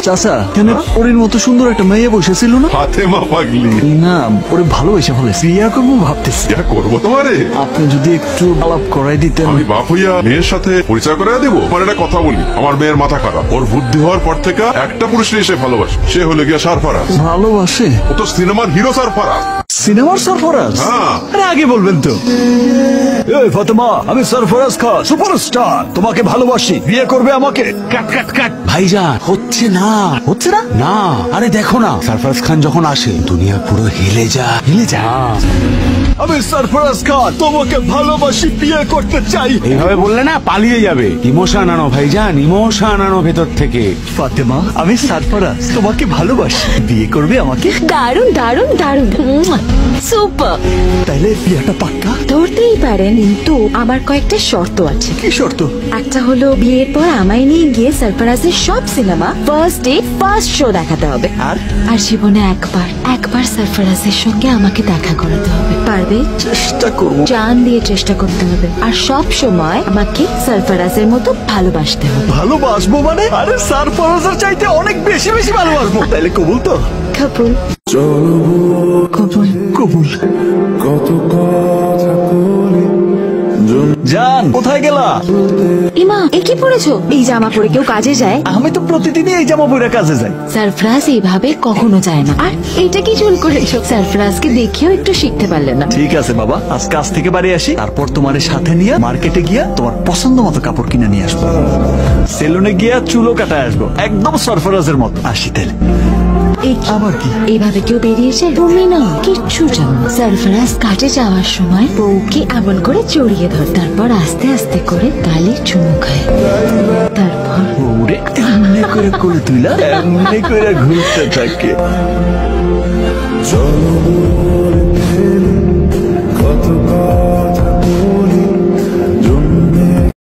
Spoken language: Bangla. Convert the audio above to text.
চাচা কেন ওর মতো সুন্দর একটা মেয়ে বসেছিল না? ফাতেমা পাগলি না, ওরে ভালোবেসে ফেলে বিয়া করবো ভাবতেছি। বিয়া করবো তোমারে? আপনি যদি একটু আলাপ করাই দিতেন। আমি বাপ হইয়া মেয়ের সাথে পরিচয় করে দেবো? আমার একটা কথা বলি, আমার মেয়ের মাথা খারাপ। ওর বুদ্ধি হওয়ার পর থেকে একটা পুরুষকে সে ভালোবাসে, সে হলো গিয়া সারফারাজ। ভালোবাসে? ও তো সিনেমার হিরো সারফারাজ। সিনেমার সরফরাজ? হ্যাঁ। আরে আগে বলবেন তো। এই ফাতেমা, আমি সরফরাজ খান, সুপারস্টার, তোমাকে ভালোবাসি, বিয়ে করবে আমাকে? কাট কাট কাট ভাইজান, হচ্ছে না। হচ্ছে না? না, আরে দেখো না, সরফরাজ খান যখন আসে দুনিয়া পুরো হিলে যায়। আমি সরফরাজ খান, তোমাকে ভালোবাসি, বিয়ে করতে চাই। এইভাবে বললে না পালিয়ে যাবে। ইমোশন আনো ভাইজান, ইমোশন আনো ভেতর থেকে। ফাতেমা, আমি সরফরাজ, তোমাকে ভালোবাসি, বিয়ে করবে আমাকে? দারুণ দারুণ দারুণ, সুপার। তাইলে বিয়েটা পাক্কা? ধরতেই পারেন, কিন্তু আমার কয়েকটা শর্ত আছে। কি শর্ত? একটা হলো বিয়ের পর আমায় নিয়ে গিয়ে সরফরাজের সব cinema first day first show দেখাতে হবে। আর জীবনে একবার সরফরাজের সঙ্গে আমাকে দেখা করাতে হবে। পারবে? চেষ্টা করবো। জান দিয়ে চেষ্টা করতে হবে। আর সব সময় আমাকে সরফরাজের মতো ভালোবাসতে হবে। ভালোবাসবো মানে? আরে সরফরাজের চাইতে অনেক বেশি বেশি ভালোবাসবো। তাইলে কবুল তো? কবুল। কবুল। কবুল। জান, কোথায় গেলা? ইমা, এ কি পড়েছো? এই জামা পরে কেউ কাজে যায়? আমি তো প্রতিদিনই এই জামা পরে কাজে যাই। সরফরাজ এইভাবে কখনো যায় না। আর এটা কি চুল করেছো? সরফরাজকে দেখেও একটু শিখতে পারলে না? ঠিক আছে বাবা, আজ কাজ থেকে বাড়ি আসি, তারপর তোমার সাথে নিয়ে মার্কেটে গিয়া তোমার পছন্দ মতো কাপড় কিনে নিয়ে আসবো। সেলুনে গিয়া চুলও কাটায় আসবো, একদম সরফরাজের মতো। আসি তাহলে। আবার কি? এইভাবে কেউ বেরিয়েছে? তুমি না কিচ্ছু জানো। সরফরাজ কাজে যাওয়ার সময় বউকে এমন করে জড়িয়ে ধর, তারপর আস্তে আস্তে করে গালে চুমু খায়, তারপর ওরে এমনি করে তুইলা এমনি করে ঘুরতে থাকে।